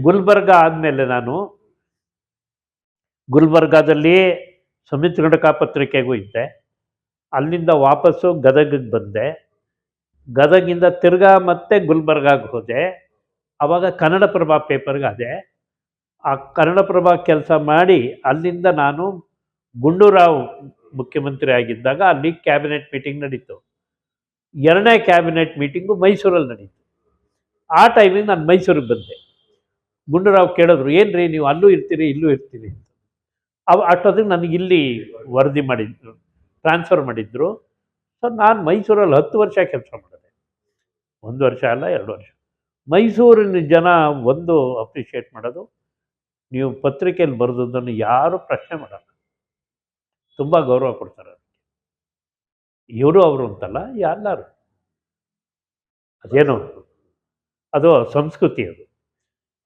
ಗುಲ್ಬರ್ಗ ಆದಮೇಲೆ ನಾನು ಗುಲ್ಬರ್ಗಾದಲ್ಲಿ ಸಮಿತಿಗಣಕ ಪತ್ರಿಕೆಗೂ ಇದ್ದೆ. ಅಲ್ಲಿಂದ ವಾಪಸ್ಸು ಗದಗಿಗೆ ಬಂದೆ. ಗದಗಿಂದ ತಿರ್ಗಾ ಮತ್ತೆ ಗುಲ್ಬರ್ಗಾಗೆ ಹೋದೆ. ಆವಾಗ ಕನ್ನಡಪ್ರಭ ಪೇಪರ್ಗೆ ಅದೇ. ಆ ಕನ್ನಡಪ್ರಭ ಕೆಲಸ ಮಾಡಿ ಅಲ್ಲಿಂದ ನಾನು ಗುಂಡೂರಾವ್ ಮುಖ್ಯಮಂತ್ರಿ ಆಗಿದ್ದಾಗ ಅಲ್ಲಿ ಕ್ಯಾಬಿನೆಟ್ ಮೀಟಿಂಗ್ ನಡೀತು. 2ನೇ ಕ್ಯಾಬಿನೆಟ್ ಮೀಟಿಂಗು ಮೈಸೂರಲ್ಲಿ ನಡೀತು. ಆ ಟೈಮಿಗೆ ನಾನು ಮೈಸೂರಿಗೆ ಬಂದೆ. ಗುಂಡೂರಾವ್ ಕೇಳಿದ್ರು, ಏನು ರೀ ನೀವು ಅಲ್ಲೂ ಇರ್ತೀರಿ ಇಲ್ಲೂ ಇರ್ತೀರಿ ಅಂತ. ಅಷ್ಟೊತ್ತಿಗೆ ನನಗೆ ಇಲ್ಲಿ ವರದಿ ಮಾಡಿದ್ರು, ಟ್ರಾನ್ಸ್ಫರ್ ಮಾಡಿದ್ರು. ಸೊ ನಾನು ಮೈಸೂರಲ್ಲಿ 10 ವರ್ಷ ಕೆಲಸ ಮಾಡಿದೆ. 1 ವರ್ಷ ಅಲ್ಲ 2 ವರ್ಷ. ಮೈಸೂರಿನ ಜನ ಒಂದು ಅಪ್ರಿಷಿಯೇಟ್ ಮಾಡೋದು, ನೀವು ಪತ್ರಿಕೆಯಲ್ಲಿ ಬರೆದದ್ದನ್ನು ಯಾರೂ ಪ್ರಶ್ನೆ ಮಾಡಲ್ಲ, ತುಂಬ ಗೌರವ ಕೊಡ್ತಾರೆ. ಇವರು ಅವರು ಅಂತಲ್ಲ, ಎಲ್ಲರೂ. ಅದೇನು ಅದು ಸಂಸ್ಕೃತಿ,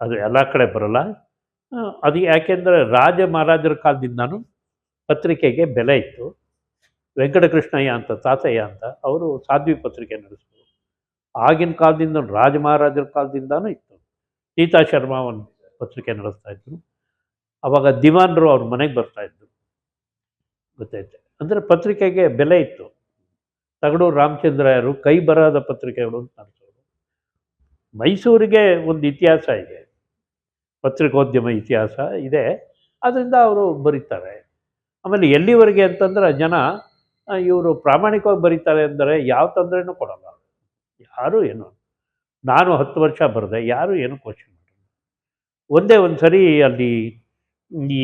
ಅದು ಎಲ್ಲ ಕಡೆ ಬರೋಲ್ಲ. ಅದು ಯಾಕೆಂದರೆ ರಾಜ ಮಹಾರಾಜರ ಕಾಲದಿಂದನೂ ಪತ್ರಿಕೆಗೆ ಬೆಲೆ ಇತ್ತು. ವೆಂಕಟಕೃಷ್ಣಯ್ಯ ಅಂತ, ತಾತಯ್ಯ ಅಂತ, ಅವರು ಸಾಧ್ವಿ ಪತ್ರಿಕೆ ನಡೆಸಿದ್ರು. ಆಗಿನ ಕಾಲದಿಂದ ರಾಜ ಮಹಾರಾಜರ ಕಾಲದಿಂದನೂ ಇತ್ತು. ಸೀತಾ ಶರ್ಮಾ ಒಂದು ಪತ್ರಿಕೆ ನಡೆಸ್ತಾಯಿದ್ರು. ಆವಾಗ ದಿವಾನರು ಅವ್ರ ಮನೆಗೆ ಬರ್ತಾಯಿದ್ರು, ಗೊತ್ತೈತೆ. ಅಂದರೆ ಪತ್ರಿಕೆಗೆ ಬೆಲೆ ಇತ್ತು. ತಗಡೂರು ರಾಮಚಂದ್ರಾಯರು ಕೈ ಬರಹದ ಪತ್ರಿಕೆಗಳು ಅಂತ ನಡೆಸೋರು. ಮೈಸೂರಿಗೆ ಒಂದು ಇತಿಹಾಸ ಇದೆ, ಪತ್ರಿಕೋದ್ಯಮ ಇತಿಹಾಸ ಇದೆ. ಅದರಿಂದ ಅವರು ಬರೀತಾರೆ. ಆಮೇಲೆ ಎಲ್ಲಿವರೆಗೆ ಅಂತಂದ್ರೆ ಜನ ಇವರು ಪ್ರಾಮಾಣಿಕವಾಗಿ ಬರೀತಾರೆ ಅಂದರೆ ಯಾವ ತೊಂದರೆನೂ ಕೊಡಲ್ಲ ಯಾರು. ಏನು ನಾನು 10 ವರ್ಷ ಬರೆದೆ, ಯಾರು ಏನು ಕ್ವಶನ್ ಮಾಡಲ್ಲ. ಒಂದೇ ಒಂದು ಸರಿ ಅಲ್ಲಿ ಈ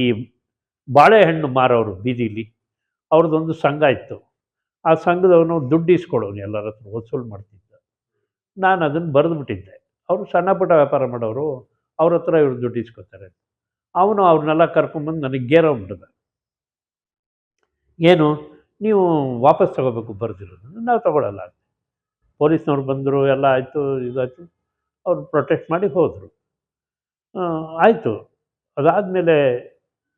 ಬಾಳೆಹಣ್ಣು ಮಾರೋರು ಬೀದಿಲಿ, ಅವ್ರದ್ದೊಂದು ಸಂಘ ಇತ್ತು. ಆ ಸಂಘದವನು ದುಡ್ಡು ಇಸ್ಕೊಳ್ಳೋನು, ಎಲ್ಲರ ಹತ್ರ ವಸೂಲು ಮಾಡ್ತಿದ್ದ. ನಾನು ಅದನ್ನು ಬರೆದುಬಿಟ್ಟಿದ್ದೆ. ಅವರು ಸಣ್ಣ ಪುಟ್ಟ ವ್ಯಾಪಾರ ಮಾಡೋರು, ಅವ್ರ ಹತ್ರ ಇವರು ದುಡ್ಡು ಇಸ್ಕೊತಾರೆ. ಅವನು ಅವ್ರನ್ನೆಲ್ಲ ಕರ್ಕೊಂಬಂದು ನನಗೆ ಗೇರೋ ಬಿಟ್ಟಿದ್ದ. ಏನು ನೀವು ವಾಪಸ್ ತೊಗೋಬೇಕು ಬರೆದಿರೋದನ್ನು, ನಾವು ತೊಗೊಳಲ್ಲ ಅಂತ. ಪೊಲೀಸ್ನವ್ರು ಬಂದರು, ಎಲ್ಲ ಆಯಿತು, ಇದಾಯಿತು. ಅವ್ರು ಪ್ರೊಟೆಸ್ಟ್ ಮಾಡಿ ಹೋದರು. ಆಯಿತು. ಅದಾದಮೇಲೆ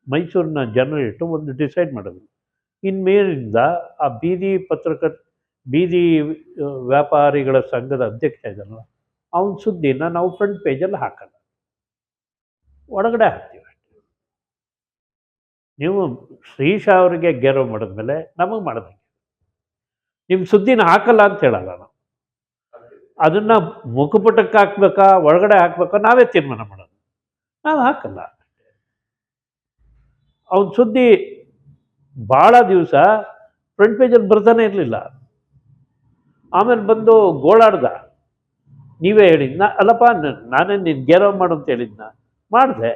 ಮೈಸೂರಿನ ಜರ್ನಲಿಸ್ಟು ಒಂದು ಡಿಸೈಡ್ ಮಾಡಿದ್ರು, ಇನ್ಮೇಲಿಂದ ಆ ಬೀದಿ ವ್ಯಾಪಾರಿಗಳ ಸಂಘದ ಅಧ್ಯಕ್ಷ ಇದಲ್ಲ, ಅವನ ಸುದ್ದಿನ ನಾವು ಫ್ರಂಟ್ ಪೇಜಲ್ಲಿ ಹಾಕಲ್ಲ, ಒಳಗಡೆ ಹಾಕ್ತೀವಿ ಅಷ್ಟೇ. ನೀವು ಶ್ರೀಶ್ ಅವರಿಗೆ ಗೆರವ್ ಮಾಡಿದ್ಮೇಲೆ ನಮಗೆ ಮಾಡಿದಂಗೆ, ನಿಮ್ಮ ಸುದ್ದಿನ ಹಾಕಲ್ಲ ಅಂತ ಹೇಳಲ್ಲ ನಾವು. ಅದನ್ನು ಮುಖಪುಟಕ್ಕೆ ಹಾಕ್ಬೇಕಾ ಒಳಗಡೆ ಹಾಕ್ಬೇಕಾ ನಾವೇ ತೀರ್ಮಾನ ಮಾಡೋದು, ನಾವು ಹಾಕಲ್ಲ. ಅವನ ಸುದ್ದಿ ಭಾಳ ದಿವಸ ಫ್ರಂಟ್ ಪೇಜಲ್ಲಿ ಬರ್ತಾನೆ ಇರಲಿಲ್ಲ. ಆಮೇಲೆ ಬಂದು ಗೋಳಾಡ್ದ, ನೀವೇ ಹೇಳಿದ್ನ ಅಲ್ಲಪ್ಪ, ನಾನೇ ನಿನ್ನ ಗೆರವ್ ಮಾಡು ಅಂತ ಹೇಳಿದ್ನ, ಮಾಡಿದೆ.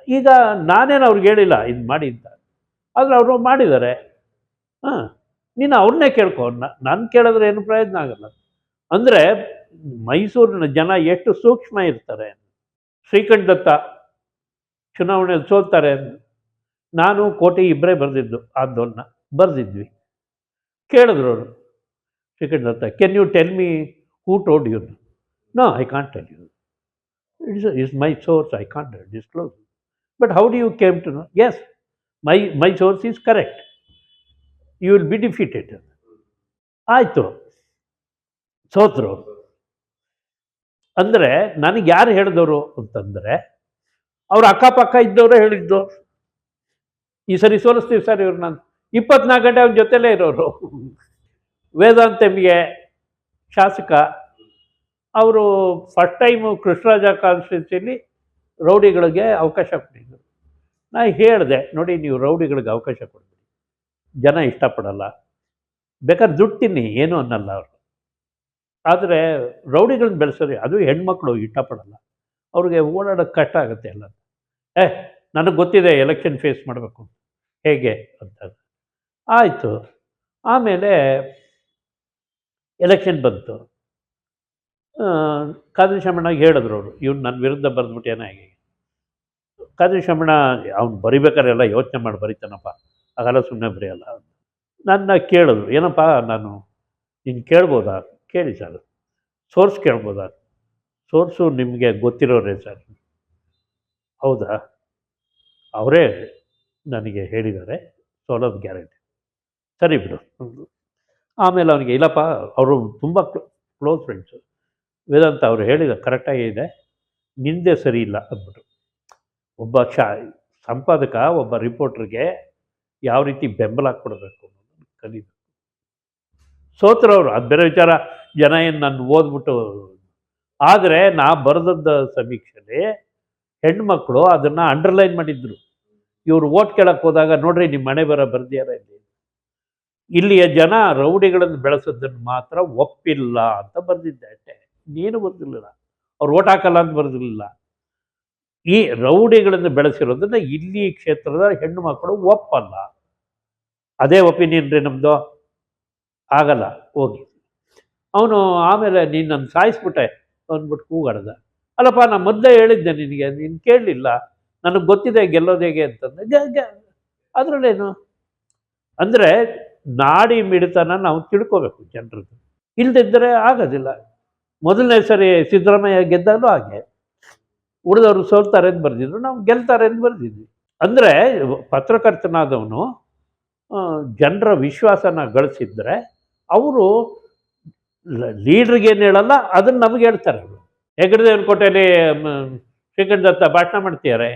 ಈಗ ನಾನೇನು ಅವ್ರಿಗೆ ಹೇಳಿಲ್ಲ ಇದು ಮಾಡಿ ಅಂತ, ಆದರೆ ಅವರು ಮಾಡಿದ್ದಾರೆ. ನೀನು ಅವ್ರನ್ನೇ ಕೇಳ್ಕೊ, ನಾನು ಕೇಳಿದ್ರೆ ಏನು ಪ್ರಯೋಜನ ಆಗಲ್ಲ. ಅಂದರೆ ಮೈಸೂರಿನ ಜನ ಎಷ್ಟು ಸೂಕ್ಷ್ಮ ಇರ್ತಾರೆ. ಶ್ರೀಕಂಠ ದತ್ತ ಚುನಾವಣೆಯಲ್ಲಿ ಸೋಲ್ತಾರೆ. ನಾನು ಕೋಟೆ ಇಬ್ಬರೇ ಬರೆದಿದ್ದು, ಆಂದೋಲನ ಬರೆದಿದ್ವಿ. ಕೇಳಿದ್ರು ಅವರು, Srikanta Datta, can you tell me who told you? No, I can't tell you. It's my source, I can't disclose. But how do you came to know? Yes, my source is correct, you will be defeated. ಆಯಿತು, ಸೋತರು. ಅಂದರೆ ನನಗೆ ಯಾರು ಹೇಳಿದವರು ಅಂತಂದರೆ, ಅವ್ರ ಅಕ್ಕಪಕ್ಕ ಇದ್ದವರೇ ಹೇಳಿದ್ದು, ಈ ಸರಿ ಸೋಲಿಸ್ತೀವಿ ಸರ್ ಇವ್ರು. ನಾನು 24 ಗಂಟೆ ಅವ್ರ ಜೊತೆಲೇ ಇರೋರು. ವೇದಾಂತ ಎಮ್ಗೆ ಶಾಸಕ, ಅವರು ಫಸ್ಟ್ ಟೈಮು ಕೃಷ್ಣರಾಜ ಕಾನ್ಸ್ಟಿಟ್ಯೂನ್ಸಿಯಲ್ಲಿ ರೌಡಿಗಳಿಗೆ ಅವಕಾಶ ಕೊಟ್ಟಿದ್ದರು. ನಾನು ಹೇಳಿದೆ, ನೋಡಿ ನೀವು ರೌಡಿಗಳಿಗೆ ಅವಕಾಶ ಕೊಡ್ತೀವಿ, ಜನ ಇಷ್ಟಪಡಲ್ಲ, ಬೇಕಾದ್ರೆ ದುಡ್ಡು ತಿನ್ನಿ, ಏನೂ ಅನ್ನಲ್ಲ ಅವರು. ಆದರೆ ರೌಡಿಗಳನ್ನ ಬೆಳೆಸೋದು, ಅದು ಹೆಣ್ಮಕ್ಳು ಇಷ್ಟಪಡಲ್ಲ, ಅವ್ರಿಗೆ ಓಡಾಡೋಕ್ಕೆ ಕಷ್ಟ ಆಗುತ್ತೆ ಎಲ್ಲ. ನನಗೆ ಗೊತ್ತಿದೆ ಎಲೆಕ್ಷನ್ ಫೇಸ್ ಮಾಡಬೇಕು ಹೇಗೆ ಅಂತ. ಆಯಿತು. ಆಮೇಲೆ ಎಲೆಕ್ಷನ್ ಬಂತು. ಖಾದ್ರಿ ಶಾಮಣ್ಣಗೆ ಹೇಳಿದ್ರು ಅವರು, ಇವ್ನು ನನ್ನ ವಿರುದ್ಧ ಬರೆದ್ಬಿಟ್ಟೇನ ಹೇಗೆ. ಖಾದ್ರಿ ಶಾಮಣ್ಣ ಅವ್ನು ಬರಿಬೇಕಾದ್ರೆ ಎಲ್ಲ ಯೋಚನೆ ಮಾಡಿ ಬರೀತಾನಪ್ಪ, ಹಾಗೆಲ್ಲ ಸುಮ್ಮನೆ ಬರೆಯಲ್ಲ. ನನ್ನ ಕೇಳಿದ್ರು, ಏನಪ್ಪ ನಾನು ನೀನು ಕೇಳ್ಬೋದಾ? ಕೇಳಿ ಸರ್. ಸೋರ್ಸ್ ಕೇಳ್ಬೋದಾ? ಸೋರ್ಸು ನಿಮಗೆ ಗೊತ್ತಿರೋರೇ ಸರ್. ಹೌದಾ, ಅವರೇ ನನಗೆ ಹೇಳಿದ್ದಾರೆ, ಸೋಲೋದು ಗ್ಯಾರಂಟಿ. ಸರಿ ಬಿಡು. ಆಮೇಲೆ ಅವನಿಗೆ, ಇಲ್ಲಪ್ಪ ಅವರು ತುಂಬ ಕ್ಲೋಸ್ ಫ್ರೆಂಡ್ಸು, ವೇದಾಂತ ಅವರು ಹೇಳಿದ ಕರೆಕ್ಟಾಗಿ ಇದೆ, ನಿಂದೆ ಸರಿ ಇಲ್ಲ ಅಂದ್ಬಿಟ್ಟು. ಒಬ್ಬ ಸಂಪಾದಕ ಒಬ್ಬ ರಿಪೋರ್ಟ್ರಿಗೆ ಯಾವ ರೀತಿ ಬೆಂಬಲ ಕೊಡಬೇಕು ಅನ್ನೋದನ್ನು ಕಲಿಬೇಕು. ಸೋತ್ರವರು ಅದು ಬೇರೆ ವಿಚಾರ, ಜನ ಏನು ನಾನು ಓದ್ಬಿಟ್ಟು. ಆದರೆ ನಾ ಬರೆದದ್ದ ಸಮೀಕ್ಷೆಯಲ್ಲಿ ಹೆಣ್ಮಕ್ಳು ಅದನ್ನು ಅಂಡರ್ಲೈನ್ ಮಾಡಿದ್ರು. ಇವರು ಓಟ್ ಕೇಳಕ್ಕೆ ಹೋದಾಗ ನೋಡ್ರಿ ನಿಮ್ಮ ಮನೆ ಬರ್ದಿಯಾರ ಇಲ್ಲಿಯ ಜನ ರೌಡಿಗಳನ್ನು ಬೆಳೆಸೋದನ್ನು ಮಾತ್ರ ಒಪ್ಪಿಲ್ಲ ಅಂತ ಬರೆದಿದ್ದೆ ಅಷ್ಟೇ, ನೀನು ಬರ್ದಿರಲಿಲ್ಲ. ಅವ್ರು ಓಟ್ ಹಾಕಲ್ಲ ಅಂತ ಬರೆದಿರಲಿಲ್ಲ. ಈ ರೌಡಿಗಳನ್ನು ಬೆಳೆಸಿರೋದನ್ನ ಇಲ್ಲಿ ಕ್ಷೇತ್ರದ ಹೆಣ್ಣು ಮಕ್ಕಳು ಒಪ್ಪಲ್ಲ. ಅದೇ ಒಪಿನಿಯನ್ ರೀ ನಮ್ಮದು, ಆಗಲ್ಲ ಹೋಗಿ. ಅವನು ಆಮೇಲೆ ನೀನು ನನ್ನ ಸಾಯಿಸ್ಬಿಟ್ಟೆ ಅಂದ್ಬಿಟ್ಟು ಕೂಗಾಡ್ದ. ಅಲ್ಲಪ್ಪ ನಾನು ಮೊದಲೇ ಹೇಳಿದ್ದೆ ನಿನಗೆ, ನೀನು ಕೇಳಲಿಲ್ಲ, ನನಗೆ ಗೊತ್ತಿದೆ ಗೆಲ್ಲೋದು ಹೇಗೆ ಅಂತಂದ್ರೆ. ಅದರಲ್ಲೇನು ಅಂದರೆ ನಾಡಿ ಮಿಡಿತನ ನಾವು ತಿಳ್ಕೋಬೇಕು ಜನರದ್ದು, ಇಲ್ಲದಿದ್ದರೆ ಆಗೋದಿಲ್ಲ. ಮೊದಲನೇ ಸರಿ ಸಿದ್ದರಾಮಯ್ಯ ಗೆದ್ದಾಗಲೂ ಹಾಗೆ, ಉಳಿದವರು ಸೋಲ್ತಾರೆ ಅಂತ ಬರೆದಿದ್ರು, ನಾವು ಗೆಲ್ತಾರೆ ಅಂತ ಬರೆದಿದ್ವಿ. ಅಂದರೆ ಪತ್ರಕರ್ತನಾದವನು ಜನರ ವಿಶ್ವಾಸನ ಗಳಿಸಿದ್ರೆ ಅವರು ಲೀಡ್ರಿಗೇನು ಹೇಳಲ್ಲ, ಅದನ್ನು ನಮಗೆ ಹೇಳ್ತಾರೆ. ಅವರು ಹೆಗ್ಗಡದೇವನ ಕೋಟೆಯಲ್ಲಿ ಶ್ರೀಕಂಠ ದತ್ತ ಭಾಷಣ ಮಾಡ್ತಿದ್ದಾರೆ,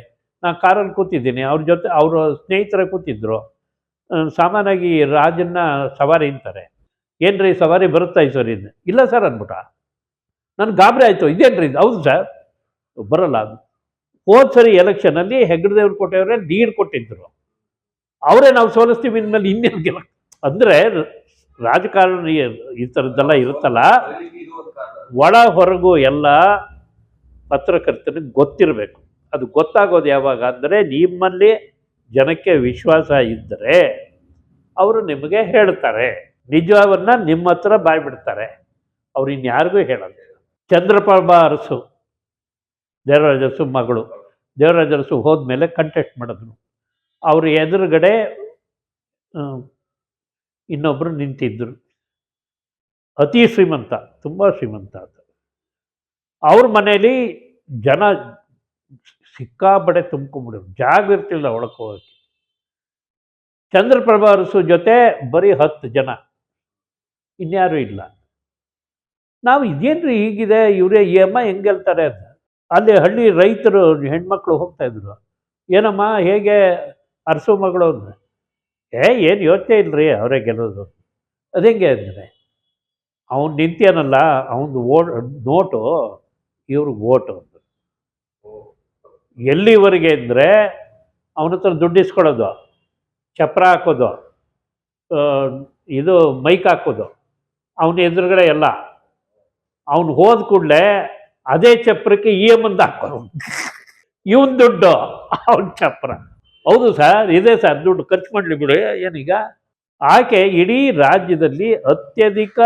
ನಾನು ಕಾರಲ್ಲಿ ಕೂತಿದ್ದೀನಿ, ಅವ್ರ ಜೊತೆ ಅವರು ಸ್ನೇಹಿತರೇ ಕೂತಿದ್ರು. ಸಾಮಾನ್ಯವಾಗಿ ರಾಜನ್ನ ಸವಾರಿ ಅಂತಾರೆ, ಏನು ರೀ ಸವಾರಿ ಬರುತ್ತಾ ಈ ಸರಿ? ಇಲ್ಲ ಸರ್ ಅಂದ್ಬಿಟ್ಟ. ನನಗೆ ಗಾಬರಿ ಆಯಿತು, ಇದೇನು ರೀ? ಹೌದು ಸರ್, ಬರಲ್ಲ. ಅದು ಹೋದ ಸರಿ ಎಲೆಕ್ಷನಲ್ಲಿ ಹೆಗ್ಗಡದೇವನ ಕೋಟೆಯವರೇ ಲೀಡ್ ಕೊಟ್ಟಿದ್ದರು, ಅವರೇ ನಾವು ಸೋಲಿಸ್ತೀವಿ ಇನ್ಮೇಲೆ ಇನ್ನೇನು ಗೆಲ್ಲ. ಅಂದರೆ ರಾಜಕಾರಣಿ ಈ ಥರದ್ದೆಲ್ಲ ಇರುತ್ತಲ್ಲ, ಒಳ ಹೊರಗು ಎಲ್ಲ ಪತ್ರಕರ್ತನಿಗೆ ಗೊತ್ತಿರಬೇಕು. ಅದು ಗೊತ್ತಾಗೋದು ಯಾವಾಗ ಅಂದರೆ ನಿಮ್ಮಲ್ಲಿ ಜನಕ್ಕೆ ವಿಶ್ವಾಸ ಇದ್ದರೆ ಅವರು ನಿಮಗೆ ಹೇಳ್ತಾರೆ, ನಿಜವನ್ನ ನಿಮ್ಮ ಹತ್ರ ಬಾಯ್ಬಿಡ್ತಾರೆ, ಅವ್ರು ಇನ್ಯಾರಿಗೂ ಹೇಳಲ್ಲ. ಚಂದ್ರಪ್ರಭಾ ಅರಸು, ದೇವರಾಜ ಅರಸು ಮಗಳು, ದೇವರಾಜ ಅರಸು ಹೋದ್ಮೇಲೆ ಕಂಟೆಸ್ಟ್ ಮಾಡಿದ್ರು. ಅವ್ರ ಎದುರುಗಡೆ ಇನ್ನೊಬ್ಬರು ನಿಂತಿದ್ದರು, ಅತಿ ಶ್ರೀಮಂತ, ತುಂಬ ಶ್ರೀಮಂತ ಅಂತ. ಅವ್ರ ಮನೇಲಿ ಜನ ಸಿಕ್ಕಾಬಡೆ ತುಂಬ್ಕೊಂಡ್ಬಿಡೋರು, ಜಾಗ ಇರ್ತಿಲ್ಲ ಒಳಕ್ಕೆ ಹೋಗೋಕ್ಕೆ. ಚಂದ್ರಪ್ರಭಾ ಅರಸು ಜೊತೆ ಬರೀ 10 ಜನ, ಇನ್ಯಾರೂ ಇಲ್ಲ. ನಾವು ಇದೇನ್ರಿ ಹೀಗಿದೆ, ಇವರೇ ಈ ಅಮ್ಮ ಹೆಂಗೆ ಗೆಲ್ತಾರೆ ಅಂತ. ಅಲ್ಲಿ ಹಳ್ಳಿ ರೈತರು ಹೆಣ್ಮಕ್ಳು ಹೋಗ್ತಾಯಿದ್ರು, ಏನಮ್ಮ ಹೇಗೆ ಅರಸು ಮಗಳು ಅಂದರೆ, ಏನು ಯೋಚನೆ ಇಲ್ಲರಿ ಅವರೇ ಗೆಲ್ಲೋದು. ಅದೆಂಗೆ ಅಂದರೆ, ಅವನು ನಿಂತ್ಯಾನಲ್ಲ, ಅವನು ನೋಟು ಇವ್ರಿಗೆ ಓಟು ಅಂತ. ಎಲ್ಲಿವರೆಗೆ ಅಂದರೆ ಅವನ ಹತ್ರ ದುಡ್ಡು ಇಸ್ಕೊಳ್ಳೋದು, ಚಪ್ರ ಹಾಕೋದು, ಇದು ಮೈಕ್ ಹಾಕೋದು, ಅವನ ಎದುರುಗಡೆ ಎಲ್ಲ. ಅವನು ಹೋದ ಕೂಡಲೇ ಅದೇ ಚಪ್ರಕ್ಕೆ ಮುಂದೆ ಹಾಕೋರು, ಇವನ್ ದುಡ್ಡು ಅವನ ಚಪ್ರ. ಹೌದು ಸರ್, ಇದೆ ಸರ್, ದುಡ್ಡು ಖರ್ಚು ಮಾಡಲಿ ಬಿಡು ಏನೀಗ. ಆಕೆ ಇಡೀ ರಾಜ್ಯದಲ್ಲಿ ಅತ್ಯಧಿಕ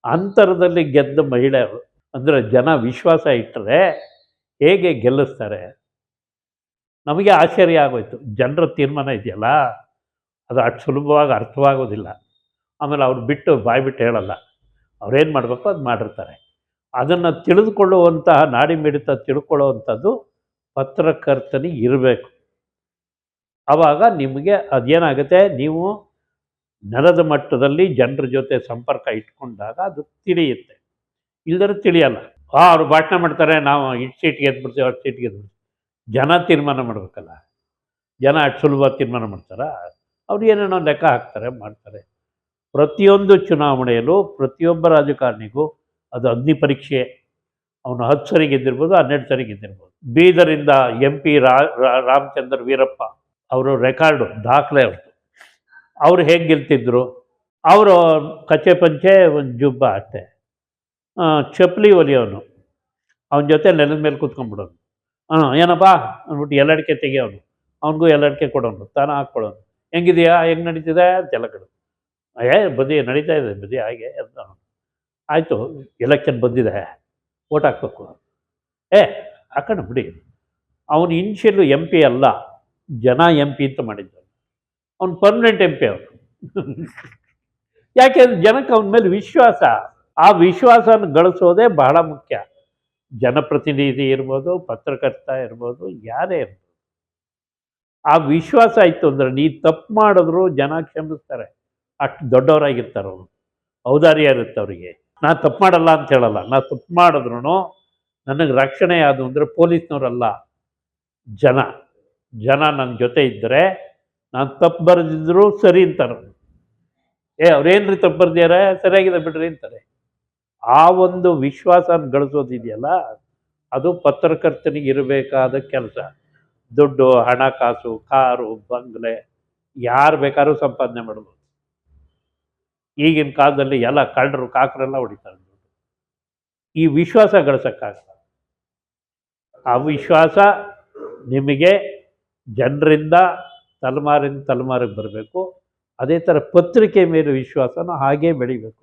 ಅಂತರದಲ್ಲಿ ಗೆದ್ದ ಮಹಿಳೆ. ಅಂದರೆ ಜನ ವಿಶ್ವಾಸ ಇಟ್ಟರೆ ಹೇಗೆ ಗೆಲ್ಲಿಸ್ತಾರೆ. ನಮಗೆ ಆಶ್ಚರ್ಯ ಆಗೋಯ್ತು, ಜನರ ತೀರ್ಮಾನ ಇದೆಯಲ್ಲ ಅದು ಅಷ್ಟು ಸುಲಭವಾಗಿ ಅರ್ಥವಾಗೋದಿಲ್ಲ. ಆಮೇಲೆ ಅವ್ರು ಬಿಟ್ಟು ಬಾಯ್ಬಿಟ್ಟು ಹೇಳಲ್ಲ, ಅವ್ರೇನು ಮಾಡಬೇಕು ಅದು ಮಾಡಿರ್ತಾರೆ. ಅದನ್ನು ತಿಳಿದುಕೊಳ್ಳುವಂತಹ ನಾಡಿ ಮಿಡಿತ ತಿಳ್ಕೊಳ್ಳುವಂಥದ್ದು ಪತ್ರಕರ್ತನಿಗೆ ಇರಬೇಕು. ಆವಾಗ ನಿಮಗೆ ಅದೇನಾಗುತ್ತೆ, ನೀವು ನೆಲದ ಮಟ್ಟದಲ್ಲಿ ಜನರ ಜೊತೆ ಸಂಪರ್ಕ ಇಟ್ಕೊಂಡಾಗ ಅದು ತಿಳಿಯುತ್ತೆ, ಇಲ್ಲದ್ರೆ ತಿಳಿಯಲ್ಲ. ಅವ್ರು ಭಾಷಣ ಮಾಡ್ತಾರೆ, ನಾವು ಇಷ್ಟು ಸೀಟ್ಗೆ ಎದ್ಬಿಡ್ತೀವಿ, ಅಷ್ಟು ಸೀಟ್ಗೆ ಎದ್ಬಿಡ್ತೀವಿ. ಜನ ತೀರ್ಮಾನ ಮಾಡಬೇಕಲ್ಲ, ಜನ ಅಷ್ಟು ಸುಲಭ ತೀರ್ಮಾನ ಮಾಡ್ತಾರ? ಅವ್ರು ಏನೇನೋ ಲೆಕ್ಕ ಹಾಕ್ತಾರೆ, ಮಾಡ್ತಾರೆ. ಪ್ರತಿಯೊಂದು ಚುನಾವಣೆಯಲ್ಲೂ ಪ್ರತಿಯೊಬ್ಬ ರಾಜಕಾರಣಿಗೂ ಅದು ಅಗ್ನಿ ಪರೀಕ್ಷೆ. ಅವನು 10 ಸರಿ ಗೆದ್ದಿರ್ಬೋದು, 12 ಸರಿ ಗೆದ್ದಿರ್ಬೋದು. ಬೀದರಿಂದ MP ರಾಮಚಂದ್ರ ವೀರಪ್ಪ ಅವರು ರೆಕಾರ್ಡು, ದಾಖಲೆ ಅವ್ರದ್ದು. ಅವರು ಹೇಗೆ ಗೆಲ್ತಿದ್ರು? ಅವರು ಕಚ್ಚೆ ಪಂಚೆ ಒಂದು ಜುಬ್ಬ ಅಷ್ಟೆ, ಚಪ್ಪಲಿ ಒಲಿಯೋನು, ಅವನ ಜೊತೆ ನೆಲದ ಮೇಲೆ ಕೂತ್ಕೊಂಡ್ಬಿಡೋನು. ಏನಪ್ಪ ಅಂದ್ಬಿಟ್ಟು ಎಲ್ಲಡಿಕೆ ತೆಗಿಯೋನು, ಅವನಿಗೂ ಎಲ್ಲಡಿಕೆ ಕೊಡೋನು, ತಾನು ಹಾಕ್ಕೊಳ್ಳೋನು. ಹೆಂಗಿದೆಯಾ, ಹೆಂಗೆ ನಡೀತಿದೆ ಅಂತೆಲ್ಲ ಕಡೆ. ಬದಿ ನಡೀತಾ ಇದೆ ಬದಿ ಹಾಗೆ ಅಂತ. ಆಯಿತು, ಎಲೆಕ್ಷನ್ ಬಂದಿದೆ, ಓಟ್ ಹಾಕ್ಬೇಕು. ಹಾಕೋಣ ಬಿಡಿ. ಅವನು ಇನ್ಷಿಯಲ್ಲು MP ಅಲ್ಲ, ಜನ MP ಅಂತ ಮಾಡಿದ್ದ. ಅವನು ಪರ್ಮನೆಂಟ್ MP ಅವನು. ಯಾಕೆಂದ್ರೆ ಜನಕ್ಕೆ ಅವನ ಮೇಲೆ ವಿಶ್ವಾಸ. ಆ ವಿಶ್ವಾಸನ ಗಳಿಸೋದೇ ಬಹಳ ಮುಖ್ಯ. ಜನಪ್ರತಿನಿಧಿ ಇರ್ಬೋದು, ಪತ್ರಕರ್ತ ಇರ್ಬೋದು, ಯಾರೇ ಇರ್ಬೋದು, ಆ ವಿಶ್ವಾಸ ಆಯಿತು ಅಂದರೆ ನೀ ತಪ್ಪು ಮಾಡಿದ್ರು ಜನ ಕ್ಷಮಿಸ್ತಾರೆ, ಅಷ್ಟು ದೊಡ್ಡವರಾಗಿರ್ತಾರೆ ಅವರು, ಔದಾರ್ಯ ಇರುತ್ತೆ ಅವರಿಗೆ. ನಾನು ತಪ್ಪು ಮಾಡಲ್ಲ ಅಂತ ಹೇಳಲ್ಲ, ನಾನು ತಪ್ಪು ಮಾಡಿದ್ರು ನನಗೆ ರಕ್ಷಣೆ ಯಾವುದು ಅಂದರೆ ಪೊಲೀಸ್ನವರಲ್ಲ, ಜನ. ಜನ ನನ್ನ ಜೊತೆ ಇದ್ದರೆ ನಾನು ತಪ್ಪು ಬರೆದಿದ್ರು ಸರಿ ಅಂತಾರೆ. ಅವ್ರೇನ್ರಿ ತಪ್ಪು ಬರ್ದಿದ್ದಾರೆ, ಸರಿಯಾಗಿದೆ ಬಿಡ್ರಿ ಅಂತಾರೆ. ಆ ಒಂದು ವಿಶ್ವಾಸನ ಗಳಿಸೋದಿದೆಯಲ್ಲ, ಅದು ಪತ್ರಕರ್ತನಿಗೆ ಇರಬೇಕಾದ ಕೆಲಸ. ದುಡ್ಡು, ಹಣಕಾಸು, ಕಾರು, ಬಂಗ್ಲೆ ಯಾರು ಬೇಕಾದ್ರೂ ಸಂಪಾದನೆ ಮಾಡ್ಬೋದು. ಈಗಿನ ಕಾಲದಲ್ಲಿ ಎಲ್ಲ ಕಳ್ಳರು ಕಾಕರೆಲ್ಲ ಹೊಡಿತಾರೆ. ಈ ವಿಶ್ವಾಸ ಗಳಿಸೋಕ್ಕಾಗಲ್ಲ. ಆ ವಿಶ್ವಾಸ ನಿಮಗೆ ಜನರಿಂದ ತಲೆಮಾರಿಂದ ತಲೆಮಾರಿಗೆ ಬರಬೇಕು. ಅದೇ ಥರ ಪತ್ರಿಕೆ ಮೇಲೆ ವಿಶ್ವಾಸನೂ ಹಾಗೇ ಬೆಳಿಬೇಕು.